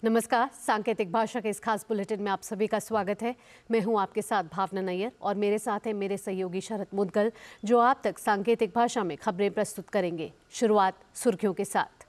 नमस्कार। सांकेतिक भाषा के इस खास बुलेटिन में आप सभी का स्वागत है। मैं हूं आपके साथ भावना नैयर और मेरे साथ है मेरे सहयोगी शरद मुदगल, जो आप तक सांकेतिक भाषा में खबरें प्रस्तुत करेंगे। शुरुआत सुर्खियों के साथ।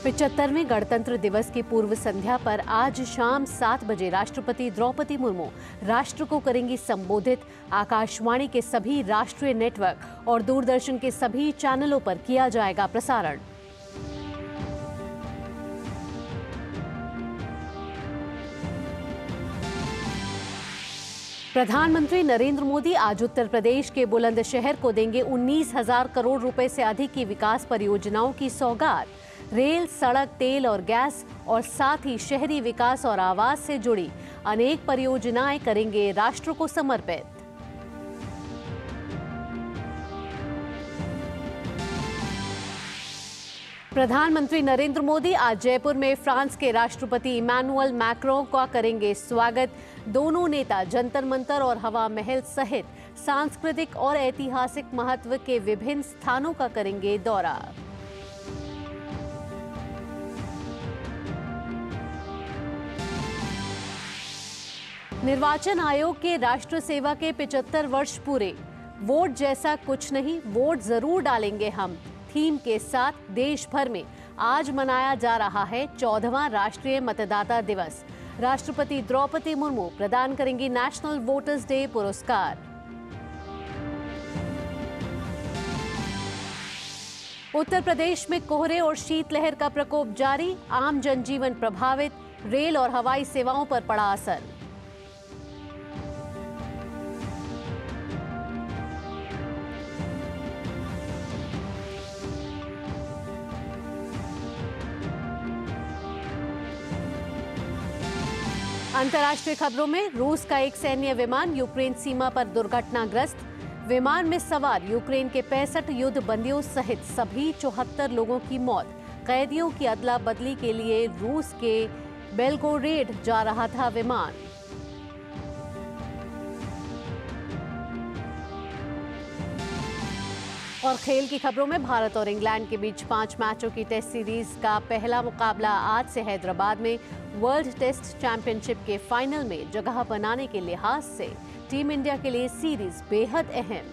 75वें गणतंत्र दिवस की पूर्व संध्या पर आज शाम 7 बजे राष्ट्रपति द्रौपदी मुर्मू राष्ट्र को करेंगी संबोधित। आकाशवाणी के सभी राष्ट्रीय नेटवर्क और दूरदर्शन के सभी चैनलों पर किया जाएगा प्रसारण। प्रधानमंत्री नरेंद्र मोदी आज उत्तर प्रदेश के बुलंदशहर को देंगे 19,000 करोड़ रुपए से अधिक की विकास परियोजनाओं की सौगात। रेल, सड़क, तेल और गैस और साथ ही शहरी विकास और आवास से जुड़ी अनेक परियोजनाएं करेंगे राष्ट्र को समर्पित। प्रधानमंत्री नरेंद्र मोदी आज जयपुर में फ्रांस के राष्ट्रपति इमैनुअल मैक्रों का करेंगे स्वागत। दोनों नेता जंतर मंतर और हवा महल सहित सांस्कृतिक और ऐतिहासिक महत्व के विभिन्न स्थानों का करेंगे दौरा। निर्वाचन आयोग के राष्ट्र सेवा के 75 वर्ष पूरे। वोट जैसा कुछ नहीं, वोट जरूर डालेंगे हम थीम के साथ देश भर में आज मनाया जा रहा है 14वां राष्ट्रीय मतदाता दिवस। राष्ट्रपति द्रौपदी मुर्मू प्रदान करेंगी नेशनल वोटर्स डे पुरस्कार। उत्तर प्रदेश में कोहरे और शीतलहर का प्रकोप जारी। आम जनजीवन प्रभावित। रेल और हवाई सेवाओं पर पड़ा असर। अंतर्राष्ट्रीय खबरों में रूस का एक सैन्य विमान यूक्रेन सीमा पर दुर्घटनाग्रस्त। विमान में सवार यूक्रेन के 65 युद्ध बंदियों सहित सभी 74 लोगों की मौत। कैदियों की अदला बदली के लिए रूस के बेलगोरेड जा रहा था विमान। और खेल की खबरों में भारत और इंग्लैंड के बीच 5 मैचों की टेस्ट सीरीज का पहला मुकाबला आज से हैदराबाद में वर्ल्ड टेस्ट चैंपियनशिप के फाइनल में जगह बनाने के लिहाज से टीम इंडिया के लिए सीरीज बेहद अहम।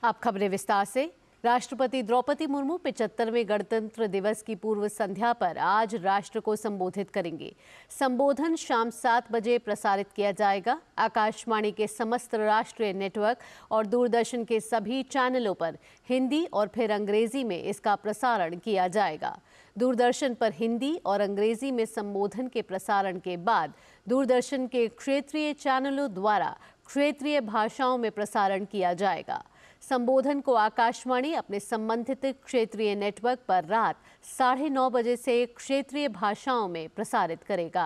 अब खबरें विस्तार से। राष्ट्रपति द्रौपदी मुर्मू 75वें गणतंत्र दिवस की पूर्व संध्या पर आज राष्ट्र को संबोधित करेंगे। संबोधन शाम 7 बजे प्रसारित किया जाएगा। आकाशवाणी के समस्त राष्ट्रीय नेटवर्क और दूरदर्शन के सभी चैनलों पर हिंदी और फिर अंग्रेजी में इसका प्रसारण किया जाएगा। दूरदर्शन पर हिंदी और अंग्रेजी में संबोधन के प्रसारण के बाद दूरदर्शन के क्षेत्रीय चैनलों द्वारा क्षेत्रीय भाषाओं में प्रसारण किया जाएगा। संबोधन को आकाशवाणी अपने संबंधित क्षेत्रीय नेटवर्क पर रात 9:30 बजे से क्षेत्रीय भाषाओं में प्रसारित करेगा।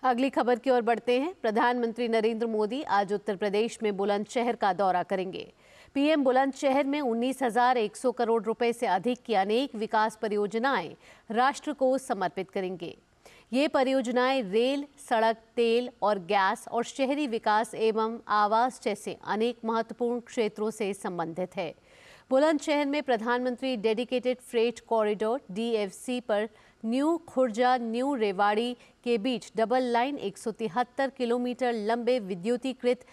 अगली खबर की ओर बढ़ते हैं। प्रधानमंत्री नरेंद्र मोदी आज उत्तर प्रदेश में बुलंदशहर का दौरा करेंगे। पीएम बुलंदशहर में 19,100 करोड़ रुपए से अधिक की अनेक विकास परियोजनाएं राष्ट्र को समर्पित करेंगे। ये परियोजनाएं रेल, सड़क, तेल और गैस और शहरी विकास एवं आवास जैसे अनेक महत्वपूर्ण क्षेत्रों से संबंधित है। बुलंदशहर में प्रधानमंत्री डेडिकेटेड फ्रेट कॉरिडोर DFC पर न्यू खुर्जा न्यू रेवाड़ी के बीच डबल लाइन 173 किलोमीटर लंबे विद्युतीकृत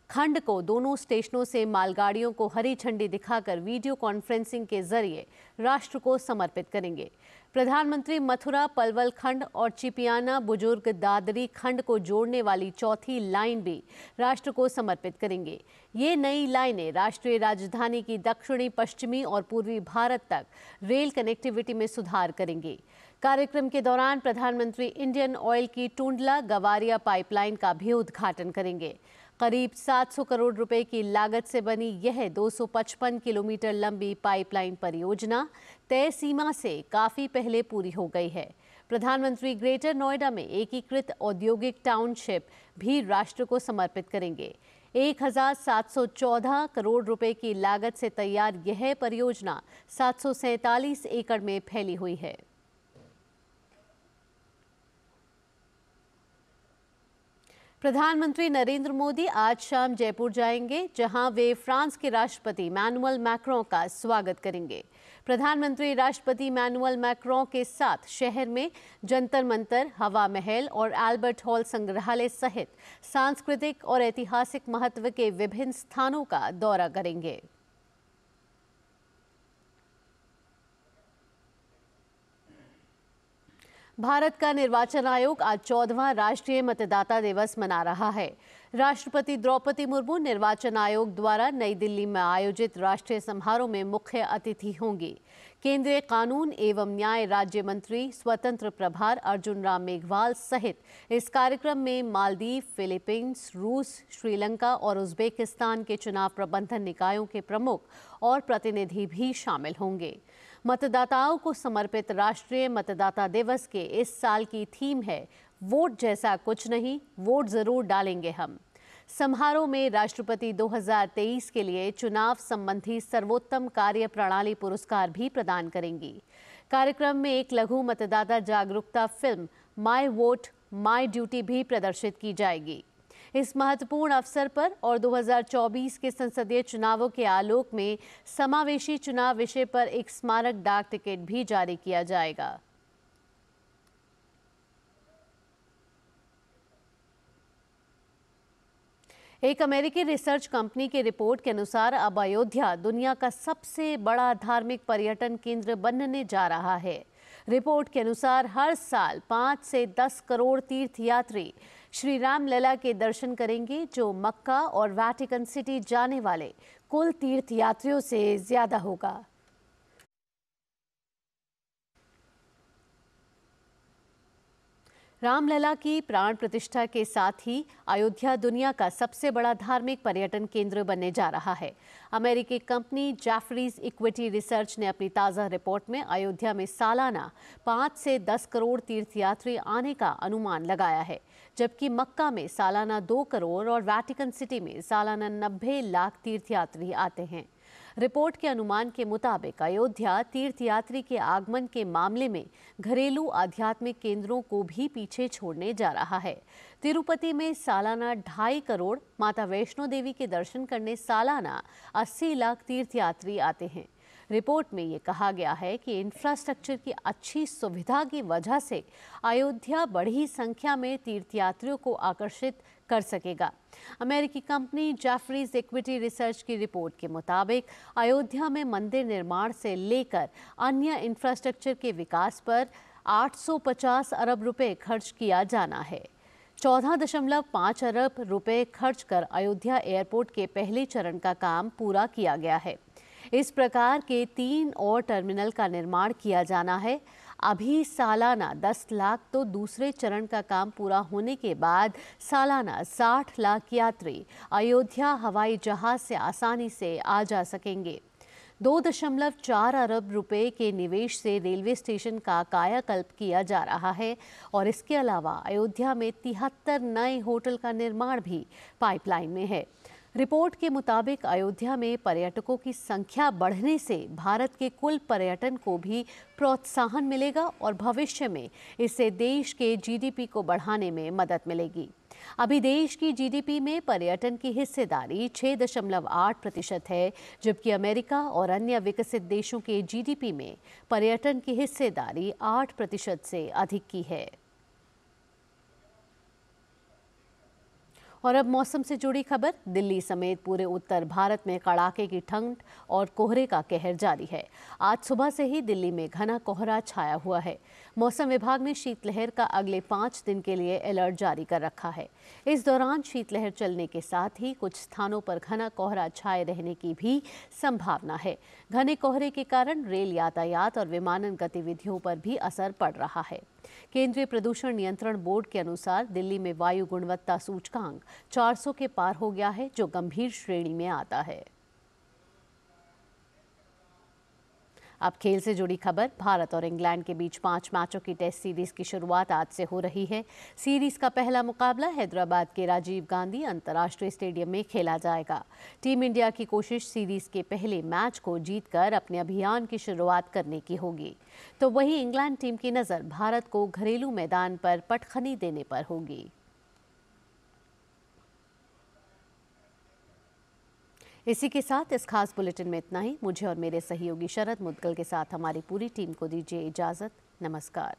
खंड को दोनों स्टेशनों से मालगाड़ियों को हरी झंडी दिखाकर वीडियो कॉन्फ्रेंसिंग के जरिए राष्ट्र को समर्पित करेंगे। प्रधानमंत्री मथुरा पलवल खंड और चिपियाना बुजुर्ग दादरी खंड को जोड़ने वाली चौथी लाइन भी राष्ट्र को समर्पित करेंगे। ये नई लाइनें राष्ट्रीय राजधानी की दक्षिणी, पश्चिमी और पूर्वी भारत तक रेल कनेक्टिविटी में सुधार करेंगे। कार्यक्रम के दौरान प्रधानमंत्री इंडियन ऑयल की टुंडला गवारिया पाइपलाइन का भी उद्घाटन करेंगे। करीब 700 करोड़ रुपए की लागत से बनी यह 255 किलोमीटर लंबी पाइपलाइन परियोजना तय सीमा से काफी पहले पूरी हो गई है। प्रधानमंत्री ग्रेटर नोएडा में एकीकृत औद्योगिक टाउनशिप भी राष्ट्र को समर्पित करेंगे। 1,714 करोड़ रुपए की लागत से तैयार यह परियोजना 747 एकड़ में फैली हुई है। प्रधानमंत्री नरेंद्र मोदी आज शाम जयपुर जाएंगे, जहां वे फ्रांस के राष्ट्रपति मैनुअल मैक्रों का स्वागत करेंगे। प्रधानमंत्री राष्ट्रपति मैनुअल मैक्रों के साथ शहर में जंतर मंतर, हवा महल और एल्बर्ट हॉल संग्रहालय सहित सांस्कृतिक और ऐतिहासिक महत्व के विभिन्न स्थानों का दौरा करेंगे। भारत का निर्वाचन आयोग आज 14वां राष्ट्रीय मतदाता दिवस मना रहा है। राष्ट्रपति द्रौपदी मुर्मू निर्वाचन आयोग द्वारा नई दिल्ली में आयोजित राष्ट्रीय समारोह में मुख्य अतिथि होंगी। केंद्रीय कानून एवं न्याय राज्य मंत्री स्वतंत्र प्रभार अर्जुन राम मेघवाल सहित इस कार्यक्रम में मालदीव, फिलीपींस, रूस, श्रीलंका और उज्बेकिस्तान के चुनाव प्रबंधन निकायों के प्रमुख और प्रतिनिधि भी शामिल होंगे। मतदाताओं को समर्पित राष्ट्रीय मतदाता दिवस के इस साल की थीम है, वोट जैसा कुछ नहीं, वोट जरूर डालेंगे हम। समारोह में राष्ट्रपति 2023 के लिए चुनाव संबंधी सर्वोत्तम कार्य प्रणाली पुरस्कार भी प्रदान करेंगी। कार्यक्रम में एक लघु मतदाता जागरूकता film my vote my duty भी प्रदर्शित की जाएगी। इस महत्वपूर्ण अवसर पर और 2024 के संसदीय चुनावों के आलोक में समावेशी चुनाव विषय पर एक स्मारक डाक टिकट भी जारी किया जाएगा। एक अमेरिकी रिसर्च कंपनी की रिपोर्ट के अनुसार अब अयोध्या दुनिया का सबसे बड़ा धार्मिक पर्यटन केंद्र बनने जा रहा है। रिपोर्ट के अनुसार हर साल 5 से 10 करोड़ तीर्थयात्री श्री राम लला के दर्शन करेंगे, जो मक्का और वेटिकन सिटी जाने वाले कुल तीर्थयात्रियों से ज्यादा होगा। रामलला की प्राण प्रतिष्ठा के साथ ही अयोध्या दुनिया का सबसे बड़ा धार्मिक पर्यटन केंद्र बनने जा रहा है। अमेरिकी कंपनी जेफरीज इक्विटी रिसर्च ने अपनी ताज़ा रिपोर्ट में अयोध्या में सालाना 5 से 10 करोड़ तीर्थयात्री आने का अनुमान लगाया है, जबकि मक्का में सालाना 2 करोड़ और वेटिकन सिटी में सालाना 90 लाख तीर्थयात्री आते हैं। रिपोर्ट के अनुमान के मुताबिक अयोध्या तीर्थयात्री के आगमन के मामले में घरेलू आध्यात्मिक केंद्रों को भी पीछे छोड़ने जा रहा है। तिरुपति में सालाना 2.5 करोड़, माता वैष्णो देवी के दर्शन करने सालाना 80 लाख तीर्थयात्री आते हैं। रिपोर्ट में ये कहा गया है कि इंफ्रास्ट्रक्चर की अच्छी सुविधा की वजह से अयोध्या बड़ी संख्या में तीर्थयात्रियों को आकर्षित कर सकेगा। अमेरिकी कंपनी जेफरीज इक्विटी रिसर्च की रिपोर्ट के मुताबिक अयोध्या में मंदिर निर्माण से लेकर अन्य इंफ्रास्ट्रक्चर के विकास पर 850 अरब रुपए खर्च किया जाना है। 14.5 अरब रुपए खर्च कर अयोध्या एयरपोर्ट के पहले चरण का काम पूरा किया गया है। इस प्रकार के 3 और टर्मिनल का निर्माण किया जाना है। अभी सालाना 10 लाख तो दूसरे चरण का काम पूरा होने के बाद सालाना 60 लाख यात्री अयोध्या हवाई जहाज से आसानी से आ जा सकेंगे। 2.4 अरब रुपए के निवेश से रेलवे स्टेशन का कायाकल्प किया जा रहा है और इसके अलावा अयोध्या में 73 नए होटल का निर्माण भी पाइपलाइन में है। रिपोर्ट के मुताबिक अयोध्या में पर्यटकों की संख्या बढ़ने से भारत के कुल पर्यटन को भी प्रोत्साहन मिलेगा और भविष्य में इससे देश के जीडीपी को बढ़ाने में मदद मिलेगी। अभी देश की जीडीपी में पर्यटन की हिस्सेदारी 6.8% है, जबकि अमेरिका और अन्य विकसित देशों के जीडीपी में पर्यटन की हिस्सेदारी 8% से अधिक की है। और अब मौसम से जुड़ी खबर। दिल्ली समेत पूरे उत्तर भारत में कड़ाके की ठंड और कोहरे का कहर जारी है। आज सुबह से ही दिल्ली में घना कोहरा छाया हुआ है। मौसम विभाग ने शीतलहर का अगले 5 दिन के लिए अलर्ट जारी कर रखा है। इस दौरान शीतलहर चलने के साथ ही कुछ स्थानों पर घना कोहरा छाए रहने की भी संभावना है। घने कोहरे के कारण रेल यातायात और विमानन गतिविधियों पर भी असर पड़ रहा है। केंद्रीय प्रदूषण नियंत्रण बोर्ड के अनुसार दिल्ली में वायु गुणवत्ता सूचकांक 400 के पार हो गया है, जो गंभीर श्रेणी में आता है। अब खेल से जुड़ी खबर। भारत और इंग्लैंड के बीच 5 मैचों की टेस्ट सीरीज की शुरुआत आज से हो रही है। सीरीज का पहला मुकाबला हैदराबाद के राजीव गांधी अंतर्राष्ट्रीय स्टेडियम में खेला जाएगा। टीम इंडिया की कोशिश सीरीज के पहले मैच को जीतकर अपने अभियान की शुरुआत करने की होगी, तो वहीं इंग्लैंड टीम की नज़र भारत को घरेलू मैदान पर पटखनी देने पर होगी। इसी के साथ इस खास बुलेटिन में इतना ही। मुझे और मेरे सहयोगी शरद मुदगल के साथ हमारी पूरी टीम को दीजिए इजाजत। नमस्कार।